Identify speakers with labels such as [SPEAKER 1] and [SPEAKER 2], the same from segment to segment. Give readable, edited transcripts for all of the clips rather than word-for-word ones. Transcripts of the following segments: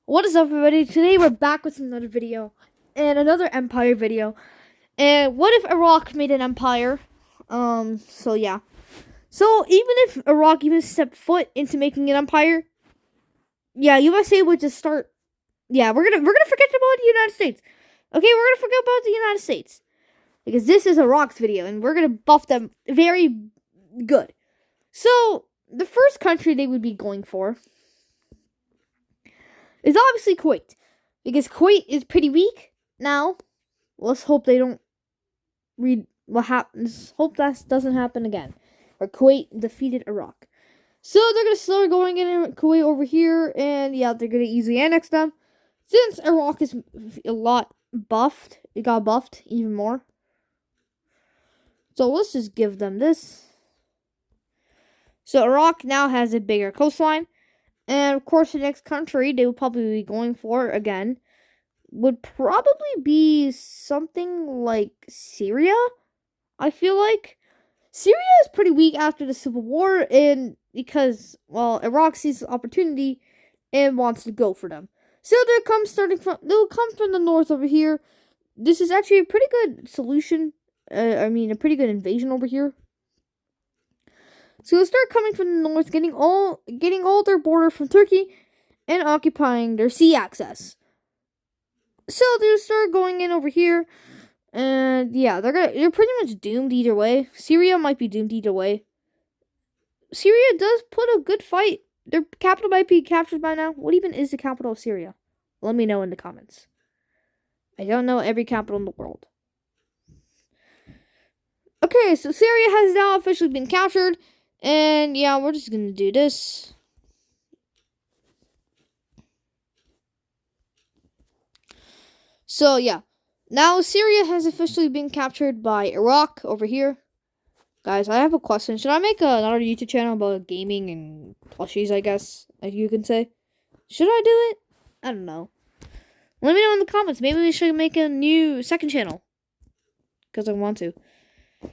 [SPEAKER 1] What is up, everybody? Today we're back with another video and another empire video. And what if Iraq made an empire? So yeah. So even if Iraq even stepped foot into making an empire, yeah, USA would just start. Yeah, we're gonna forget about the United States. Okay, we're gonna forget about the United States because this is Iraq's video, and we're gonna buff them very good. So the first country they would be going for is obviously Kuwait, because Kuwait is pretty weak now. Let's hope they don't read what happens. Hope that doesn't happen again. Or Kuwait defeated Iraq. So they're gonna start going in Kuwait over here, and yeah, they're gonna easily annex them. Since Iraq is a lot buffed, it got buffed even more. So let's just give them this. So Iraq now has a bigger coastline. And of course, the next country they would probably be going for again would probably be something like Syria. I feel like Syria is pretty weak after the civil war, and because Iraq sees the opportunity and wants to go for them. So they'll come from the north over here. This is actually a pretty good solution. A pretty good invasion over here. So they'll start coming from the north, getting all their border from Turkey, and occupying their sea access. So they'll start going in over here, and yeah, they're pretty much doomed either way. Syria might be doomed either way. Syria does put a good fight. Their capital might be captured by now. What even is the capital of Syria? Let me know in the comments. I don't know every capital in the world. Okay, so Syria has now officially been captured. And yeah, we're just gonna do this. So yeah, now Syria has officially been captured by Iraq over here. Guys, I have a question. Should I make another YouTube channel about gaming and plushies, I guess, if you can say? Should I do it? I don't know. Let me know in the comments. Maybe we should make a new second channel. Because I want to.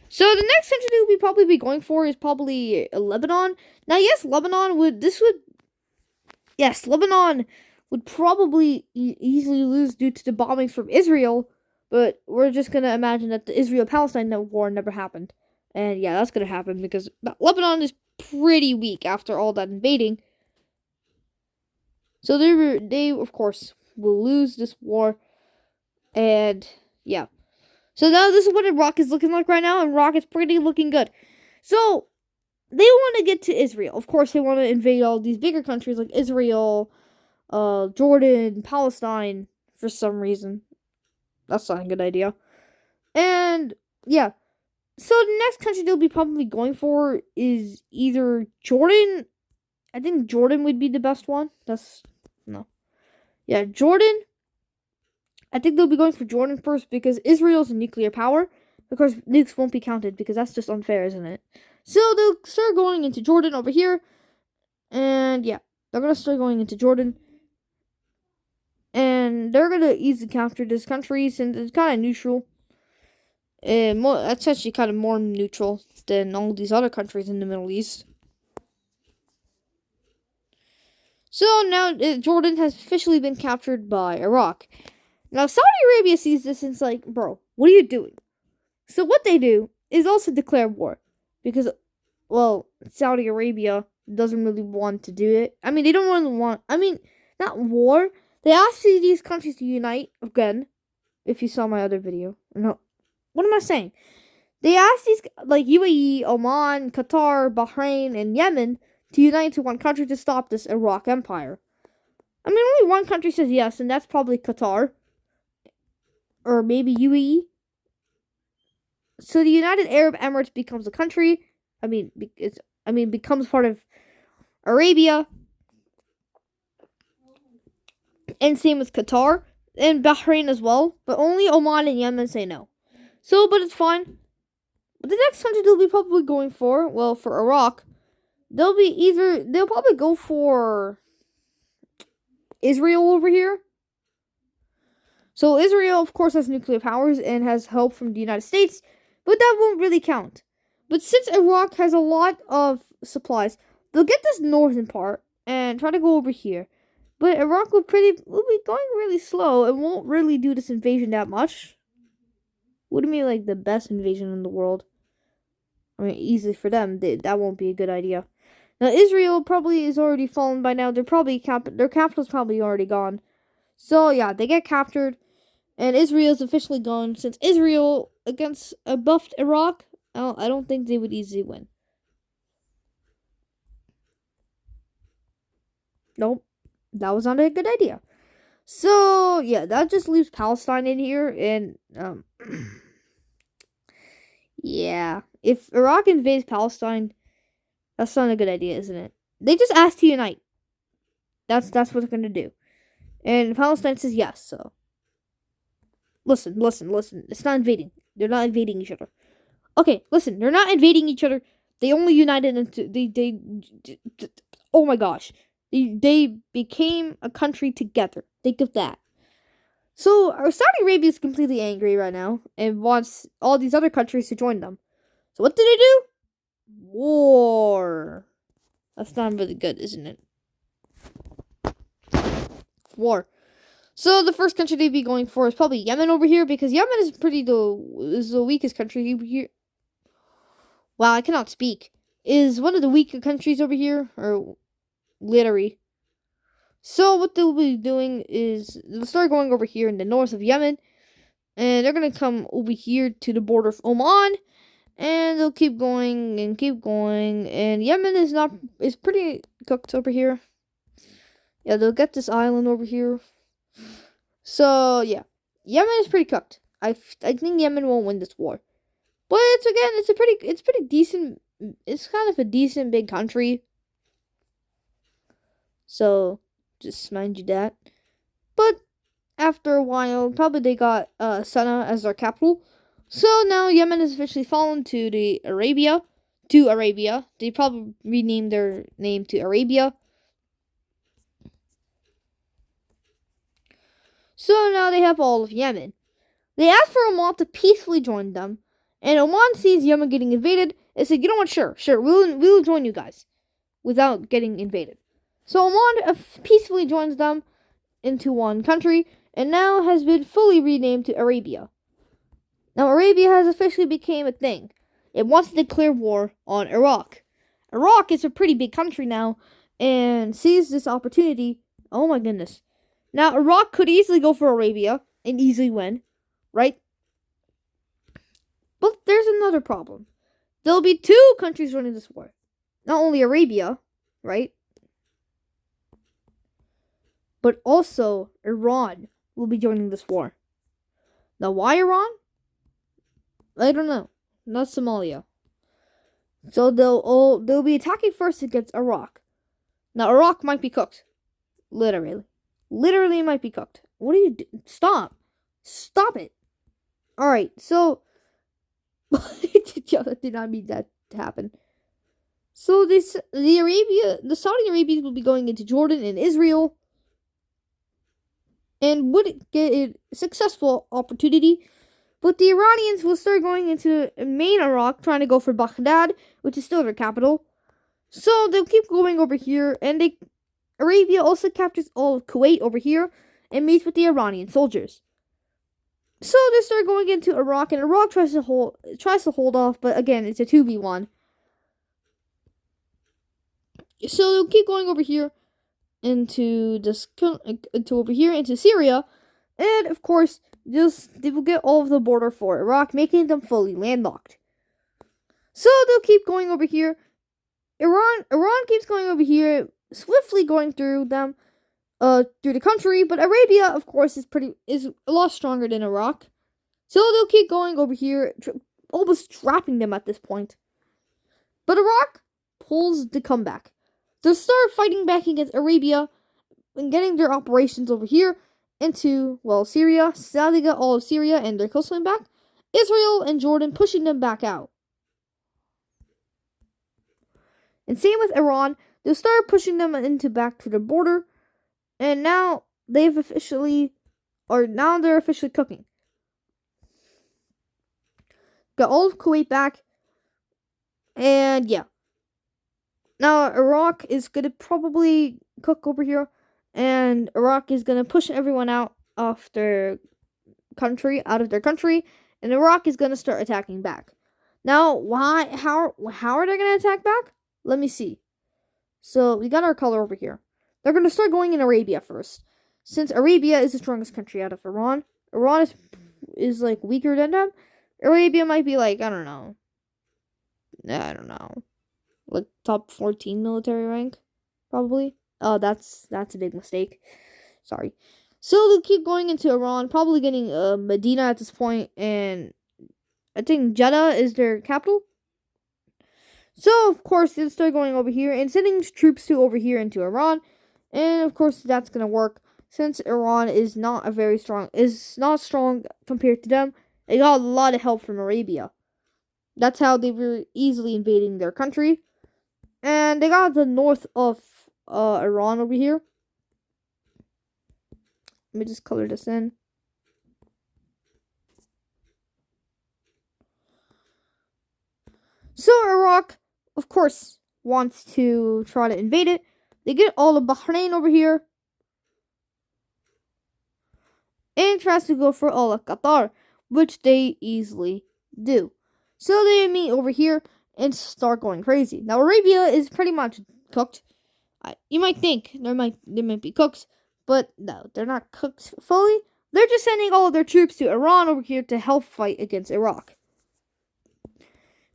[SPEAKER 1] So the next country we'll probably be going for is probably Lebanon. Now, yes, Lebanon would probably easily lose due to the bombings from Israel, but we're just gonna imagine that the Israel-Palestine war never happened. And yeah, that's gonna happen because Lebanon is pretty weak after all that invading. So they of course will lose this war, and yeah. So now this is what Iraq is looking like right now, and Iraq is pretty looking good. So they want to get to Israel. Of course, they want to invade all these bigger countries like Israel, Jordan, Palestine, for some reason. That's not a good idea. And yeah. So the next country they'll be probably going for is either Jordan. I think Jordan would be the best one. Jordan. I think they'll be going for Jordan first because Israel's a nuclear power. Of course, nukes won't be counted because that's just unfair, isn't it? So they'll start going into Jordan over here. And yeah, they're going to start going into Jordan. And they're going to easily capture this country since it's kind of neutral. That's actually kind of more neutral than all these other countries in the Middle East. So now Jordan has officially been captured by Iraq. Now, Saudi Arabia sees this and it's like, bro, what are you doing? So what they do is also declare war. Because, Saudi Arabia doesn't really want to do it. I mean, they don't really want... not war. They asked these countries to unite again. If you saw my other video. No. What am I saying? They asked these, like, UAE, Oman, Qatar, Bahrain, and Yemen to unite into one country to stop this Iraq empire. I mean, only one country says yes, and that's probably Qatar. Or maybe UAE. So the United Arab Emirates becomes a country. Becomes part of Arabia. And same with Qatar. And Bahrain as well. But only Oman and Yemen say no. So, but it's fine. But the next country they'll be probably going for, for Iraq, they'll probably go for Israel over here. So Israel, of course, has nuclear powers and has help from the United States, but that won't really count. But since Iraq has a lot of supplies, they'll get this northern part and try to go over here. But Iraq will be going really slow and won't really do this invasion that much. Wouldn't be like the best invasion in the world. I mean, easily for them, that won't be a good idea. Now Israel probably is already fallen by now. They're probably their capital's probably already gone. So yeah, they get captured, and Israel's officially gone. Since Israel against a buffed Iraq, I don't think they would easily win. Nope, that was not a good idea. So yeah, that just leaves Palestine in here, and yeah, if Iraq invades Palestine, that's not a good idea, isn't it? They just asked to unite. That's what they're gonna do, and Palestine says yes. So listen. It's not invading. They're not invading each other. Okay, listen. They're not invading each other. They only united into they. Oh my gosh, they became a country together. Think of that. So Saudi Arabia is completely angry right now and wants all these other countries to join them. So what do they do? War. That's not really good, isn't it? War. So the first country they'd be going for is probably Yemen over here, because Yemen is the weakest country here. Wow, I cannot speak. Is one of the weaker countries over here, or literally. So what they'll be doing is they'll start going over here in the north of Yemen, and they're gonna come over here to the border of Oman, and they'll keep going and keep going. And Yemen is pretty cooked over here. Yeah, they'll get this island over here. So yeah, Yemen is pretty cooked. I think Yemen won't win this war, but it's pretty decent. It's kind of a decent big country. So just mind you that. But after a while, probably they got Sana'a as their capital. So now Yemen has officially fallen to Arabia. They probably renamed their name to Arabia. So now they have all of Yemen. They asked for Oman to peacefully join them, and Oman sees Yemen getting invaded and said, "You know what? Sure, we'll join you guys without getting invaded." So Oman peacefully joins them into one country, and now has been fully renamed to Arabia. Now Arabia has officially become a thing. It wants to declare war on Iraq. Iraq is a pretty big country now, and sees this opportunity. Oh my goodness. Now Iraq could easily go for Arabia and easily win, right? But there's another problem. There'll be two countries running this war. Not only Arabia, right? But also Iran will be joining this war. Now, why Iran? I don't know. Not Somalia. So they'll be attacking first against Iraq. Now, Iraq might be cooked. Literally might be cooked. What are you doing? Stop it. All right. So that did not mean that to happen. So the Saudi Arabians will be going into Jordan and Israel, and would get a successful opportunity. But the Iranians will start going into main Iraq, trying to go for Baghdad, which is still their capital. So they'll keep going over here, and Arabia also captures all of Kuwait over here and meets with the Iranian soldiers. So they start going into Iraq, and Iraq tries to hold off, but again, it's a 2v1. So they'll keep going over here into Syria, and of course they will get all of the border for Iraq, making them fully landlocked. So they'll keep going over here. Iran keeps going over here, swiftly going through them, through the country. But Arabia, of course, is a lot stronger than Iraq. So they'll keep going over here, almost trapping them at this point. But Iraq pulls the comeback. They'll start fighting back against Arabia and getting their operations over here into, Syria. Saudi got all of Syria and their coastline back. Israel and Jordan pushing them back out. And same with Iran. They'll start pushing them back to the border. And now they're officially cooking. Got all of Kuwait back. And yeah. Now Iraq is gonna probably cook over here. and Iraq is gonna push everyone out of their country, and Iraq is gonna start attacking back. Now, why? How are they gonna attack back? Let me see. So we got our color over here. They're gonna start going in Arabia first, since Arabia is the strongest country out of Iran. Iran is like weaker than them. Arabia might be like I don't know, like top 14 military rank, probably. Oh, that's a big mistake. Sorry. So they'll keep going into Iran, probably getting Medina at this point, and I think Jeddah is their capital. So of course they'll start going over here and sending troops to over here into Iran, and of course that's gonna work since Iran is not strong compared to them. They got a lot of help from Arabia. That's how they were easily invading their country, and they got the north of Iran over here. Let me just color this in. So Iraq, of course, wants to try to invade it. They get all of Bahrain over here. And tries to go for all of Qatar, which they easily do. So they meet over here and start going crazy. Now Arabia is pretty much cooked. You might think they might be cooked, but no, they're not cooked fully. They're just sending all of their troops to Iran over here to help fight against Iraq,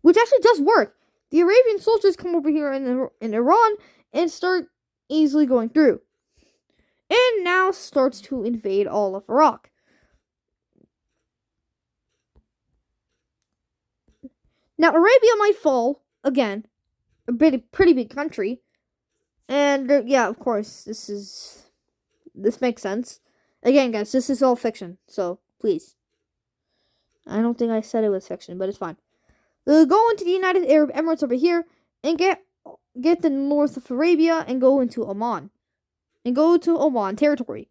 [SPEAKER 1] which actually does work. The Arabian soldiers come over here in Iran and start easily going through, and now starts to invade all of Iraq. Now Arabia might fall again, pretty big country, and yeah, of course this makes sense. Again, guys, this is all fiction, so please. I don't think I said it was fiction, but it's fine. They'll go into the United Arab Emirates over here and get the north of Arabia and go into Oman. And go to Oman territory.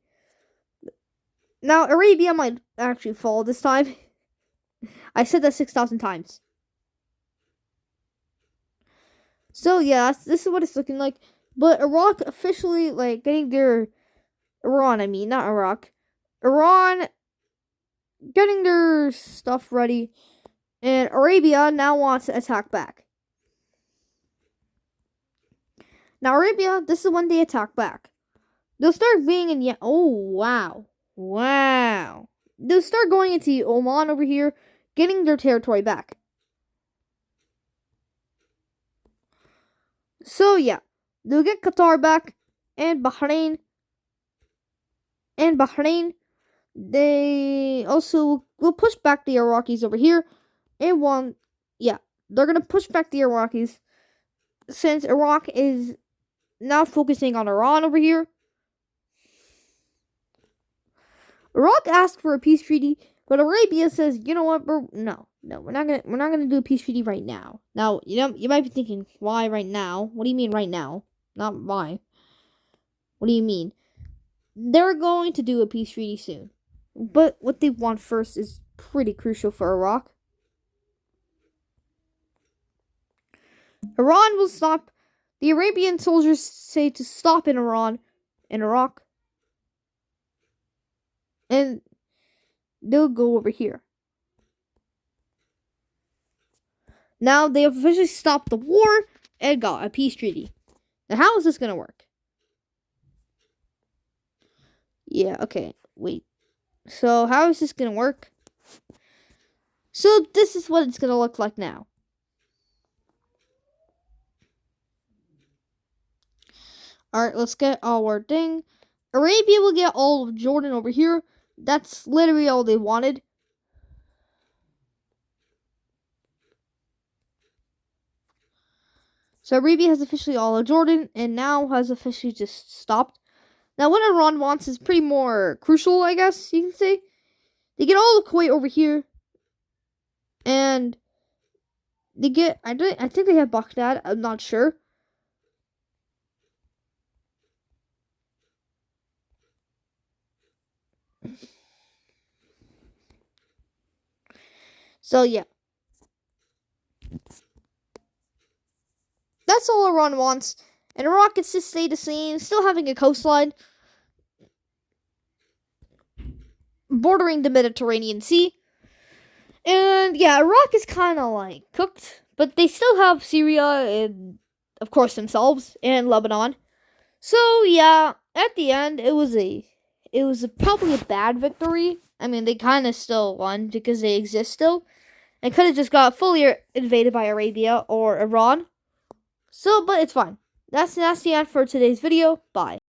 [SPEAKER 1] Now, Arabia might actually fall this time. I said that 6,000 times. So, yeah, this is what it's looking like. But Iraq officially, like, getting their... Iran, I mean, not Iraq. Iran getting their stuff ready. And Arabia now wants to attack back. Now, Arabia, this is when they attack back. They'll start being in... Oh, wow. Wow. They'll start going into Oman over here, getting their territory back. So, yeah. They'll get Qatar back, and Bahrain. They also will push back the Iraqis over here. And they're going to push back the Iraqis, since Iraq is now focusing on Iran over here. Iraq asked for a peace treaty, but Arabia says, "You know what, bro? No, we're not gonna do a peace treaty right now." Now, you might be thinking, why right now? What do you mean right now? Not why. What do you mean? They're going to do a peace treaty soon, but what they want first is pretty crucial for Iraq. Iran will stop. The Arabian soldiers say to stop in Iraq. And they'll go over here. Now they officially stopped the war and got a peace treaty. Now how is this going to work? Yeah, okay, wait. So how is this going to work? So this is what it's going to look like now. Alright, let's get our thing. Arabia will get all of Jordan over here. That's literally all they wanted. So Arabia has officially all of Jordan, and now has officially just stopped. Now what Iran wants is pretty more crucial, I guess you can say. They get all of Kuwait over here. And they get, I think they have Baghdad, I'm not sure. So, yeah. That's all Iran wants. And Iraq gets to stay the same, still having a coastline. bordering the Mediterranean Sea. And yeah, Iraq is kind of like cooked, but they still have Syria and, of course, themselves and Lebanon. So yeah, at the end, it was probably a bad victory. I mean, they kind of still won because they exist still. They could have just got fully invaded by Arabia or Iran. So, but it's fine. That's the end for today's video. Bye.